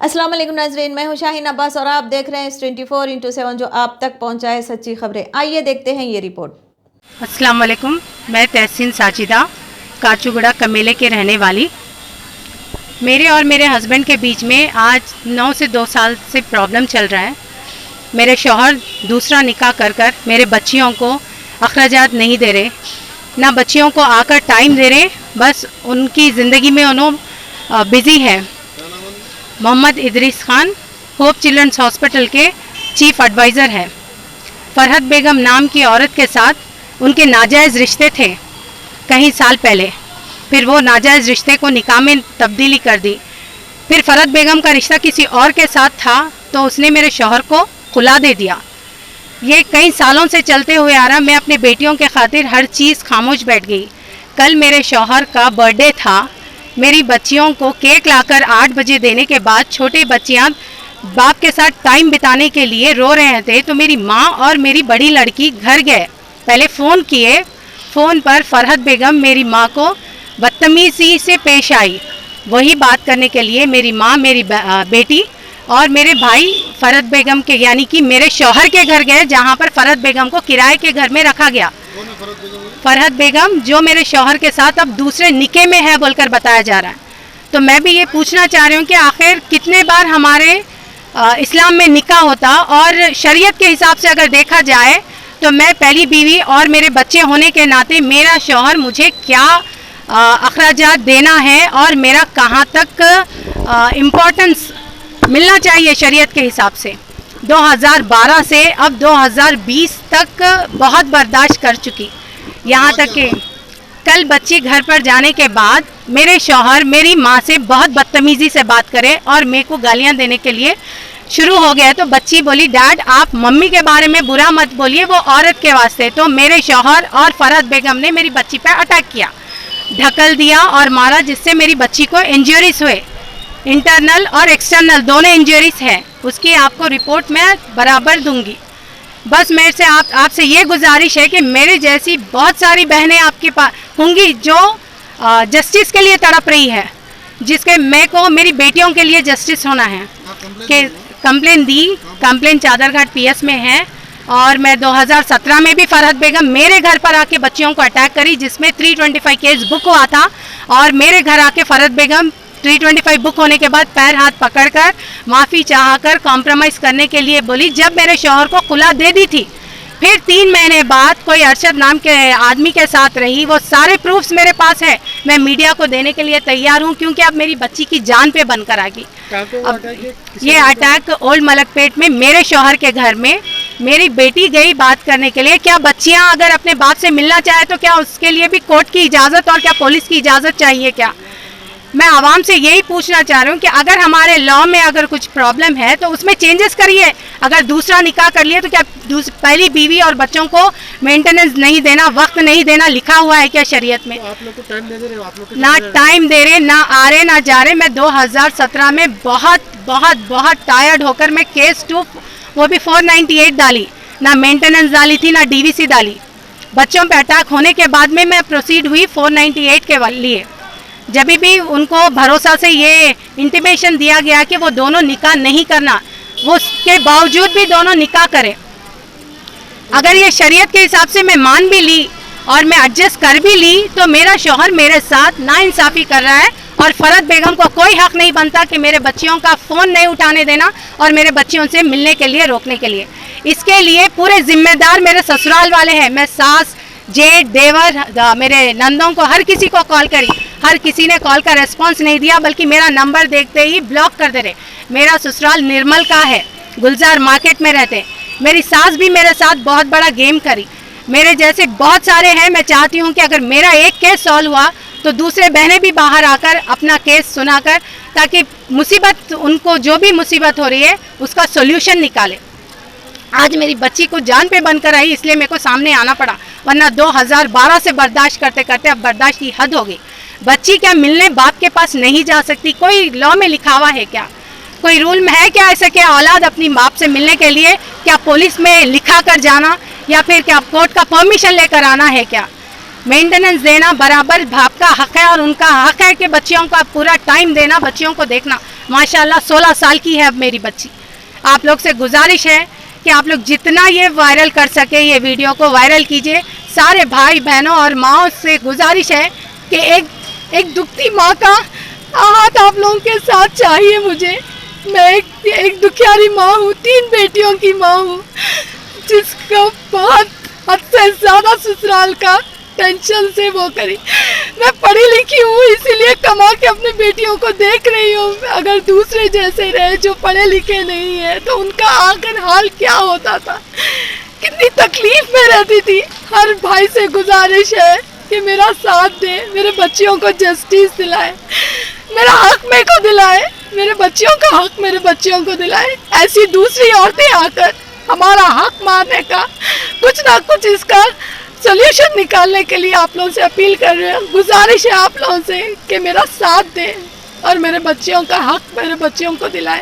अस्सलाम वालेकुम नाज़रीन, मैं हूं शाहीन अब्बास और आप देख रहे हैं 24x7 जो आप तक पहुंचाए सच्ची खबरें। आइए देखते हैं ये रिपोर्ट। अस्सलाम वालेकुम, मैं तहसीन साजिदा काचूगुड़ा कमेले के रहने वाली। मेरे और मेरे हस्बैंड के बीच में आज 9 से 2 साल से प्रॉब्लम चल रहा है। मेरे शौहर दूसरा निकाह कर मेरे बच्चियों को अखराजात नहीं दे रहे, ना बच्चियों को आकर टाइम दे रहे, बस उनकी ज़िंदगी में उन्होंने बिज़ी है। Mohammad Idris Khan hope children's hospital के चीफ एडवाइज़र है। फरहत बेगम नाम की औरत के साथ उनके नाजायज़ रिश्ते थे कई साल पहले, फिर वो नाजायज़ रिश्ते को निकाह में तब्दीली कर दी। फिर फरहत बेगम का रिश्ता किसी और के साथ था तो उसने मेरे शौहर को खुला दे दिया। ये कई सालों से चलते हुए आ रहा। मैं अपने बेटियों के खातिर हर चीज़ खामोश बैठ गई। कल मेरे शौहर का बर्थडे था। मेरी बच्चियों को केक लाकर 8 बजे देने के बाद छोटे बच्चियां बाप के साथ टाइम बिताने के लिए रो रहे थे तो मेरी माँ और मेरी बड़ी लड़की घर गए। पहले फ़ोन किए, फ़ोन पर फरहत बेगम मेरी माँ को बदतमीज़ी से पेश आई। वही बात करने के लिए मेरी माँ, मेरी बेटी और मेरे भाई फरहत बेगम के यानी कि मेरे शौहर के घर गए, जहाँ पर फरहत बेगम को किराए के घर में रखा गया। फरहत बेगम जो मेरे शौहर के साथ अब दूसरे निके में है बोलकर बताया जा रहा है। तो मैं भी ये पूछना चाह रही हूँ कि आखिर कितने बार हमारे इस्लाम में निकाह होता, और शरीयत के हिसाब से अगर देखा जाए तो मैं पहली बीवी और मेरे बच्चे होने के नाते मेरा शौहर मुझे क्या अखराजात देना है और मेरा कहाँ तक इम्पोर्टेंस मिलना चाहिए शरीयत के हिसाब से। 2012 से अब 2020 तक बहुत बर्दाश्त कर चुकी, यहाँ तक कि कल बच्ची घर पर जाने के बाद मेरे शौहर मेरी माँ से बहुत बदतमीज़ी से बात करे और मेरे को गालियाँ देने के लिए शुरू हो गया। तो बच्ची बोली, डैड आप मम्मी के बारे में बुरा मत बोलिए, वो औरत के वास्ते। तो मेरे शौहर और फरहत बेगम ने मेरी बच्ची पर अटैक किया, ढकल दिया और मारा, जिससे मेरी बच्ची को इंजरीज हुए। इंटरनल और एक्सटर्नल दोनों इंजरीज है। उसकी आपको रिपोर्ट मैं बराबर दूंगी। बस मेरे से आपसे ये गुजारिश है कि मेरे जैसी बहुत सारी बहनें आपके पास होंगी जो जस्टिस के लिए तड़प रही है, जिसके मैं को मेरी बेटियों के लिए जस्टिस होना है। कि कंप्लेन दी, कंप्लेन चादरघाट पीएस में है। और मैं 2017 में भी फरहत बेगम मेरे घर पर आके बच्चियों को अटैक करी, जिसमें 325 केस बुक हुआ था। और मेरे घर आके फरहत बेगम 325 बुक होने के बाद पैर हाथ पकड़कर माफ़ी चाहकर कॉम्प्रोमाइज़ करने के लिए बोली। जब मेरे शौहर को खुला दे दी थी, फिर 3 महीने बाद कोई अरशद नाम के आदमी के साथ रही। वो सारे प्रूफ्स मेरे पास है, मैं मीडिया को देने के लिए तैयार हूँ, क्योंकि अब मेरी बच्ची की जान पे बनकर आ गई। अब ये अटैक ओल्ड मलकपेट में मेरे शौहर के घर में मेरी बेटी गई बात करने के लिए। क्या बच्चियाँ अगर अपने बाप से मिलना चाहे तो क्या उसके लिए भी कोर्ट की इजाज़त और क्या पुलिस की इजाज़त चाहिए? क्या मैं आवाम से यही पूछना चाह रही हूँ कि अगर हमारे लॉ में अगर कुछ प्रॉब्लम है तो उसमें चेंजेस करिए। अगर दूसरा निकाह कर लिए तो क्या पहली बीवी और बच्चों को मेंटेनेंस नहीं देना, वक्त नहीं देना लिखा हुआ है क्या शरीयत में? तो आप लोग को टाइम दे रहे हो, आप लोग ना टाइम दे रहे, ना आ रहे, ना जा रहे। मैं 2017 में बहुत टायर्ड होकर मैं केस 2 वो भी 498 डाली, ना मेंटेनेंस डाली थी ना डीवीसी डाली। बच्चों पे अटैक होने के बाद में मैं प्रोसीड हुई 498 के लिए। जब भी उनको भरोसा से ये इंटीमेशन दिया गया कि वो दोनों निकाह नहीं करना, वो उसके बावजूद भी दोनों निकाह करें। अगर ये शरीयत के हिसाब से मैं मान भी ली और मैं एडजस्ट कर भी ली तो मेरा शौहर मेरे साथ नाइंसाफ़ी कर रहा है। और फरहत बेगम को कोई हक नहीं बनता कि मेरे बच्चियों का फ़ोन नहीं उठाने देना और मेरे बच्चियों से मिलने के लिए रोकने के लिए। इसके लिए पूरे जिम्मेदार मेरे ससुराल वाले हैं। मैं सास, जेठ, देवर, मेरे नंदों को हर किसी को कॉल करी, हर किसी ने कॉल का रिस्पांस नहीं दिया, बल्कि मेरा नंबर देखते ही ब्लॉक कर दे रहे। मेरा ससुराल निर्मल का है, गुलजार मार्केट में रहते। मेरी सास भी मेरे साथ बहुत बड़ा गेम करी। मेरे जैसे बहुत सारे हैं। मैं चाहती हूँ कि अगर मेरा एक केस सॉल्व हुआ तो दूसरे बहनें भी बाहर आकर अपना केस सुनाकर, ताकि मुसीबत उनको जो भी मुसीबत हो रही है उसका सोल्यूशन निकाले। आज मेरी बच्ची को जान पे बनकर आई, इसलिए मेरे को सामने आना पड़ा, वरना 2012 से बर्दाश्त करते करते अब बर्दाश्त की हद हो गई। बच्ची क्या मिलने बाप के पास नहीं जा सकती? कोई लॉ में लिखा हुआ है क्या? कोई रूल में है क्या ऐसे? क्या औलाद अपनी बाप से मिलने के लिए क्या पुलिस में लिखा कर जाना या फिर क्या कोर्ट का परमिशन लेकर आना है? क्या मेंटेनेंस देना बराबर बाप का हक है और उनका हक है कि बच्चियों का पूरा टाइम देना, बच्चियों को देखना। माशाल्लाह 16 साल की है अब मेरी बच्ची। आप लोग से गुजारिश है कि आप लोग जितना ये वायरल कर सके ये वीडियो को वायरल कीजिए। सारे भाई बहनों और माओ से गुजारिश है कि एक दुखती माँ का हाथ आप लोगों के साथ चाहिए मुझे। मैं एक दुखियारी माँ हूँ, 3 बेटियों की माँ हूँ, जिसका बहुत हद से ज़्यादा ससुराल का टेंशन से वो करी। मैं पढ़ी लिखी हूँ, इसीलिए कमा के अपनी बेटियों को देख रही हूँ। अगर दूसरे जैसे रहे जो पढ़े लिखे नहीं है तो उनका आखिर हाल क्या होता था, कितनी तकलीफ में रहती थी। हर भाई से गुजारिश है कि मेरा साथ दे, मेरे बच्चियों को जस्टिस दिलाए, मेरा हक मेरे को दिलाए, मेरे बच्चियों का हक मेरे बच्चियों को दिलाए। ऐसी दूसरी औरतें आकर हमारा हक मारने का कुछ ना कुछ इसका सोल्यूशन निकालने के लिए आप लोगों से अपील कर रहे हैं। गुजारिश है आप लोगों से कि मेरा साथ दें और मेरे बच्चियों का हक मेरे बच्चियों को दिलाएं।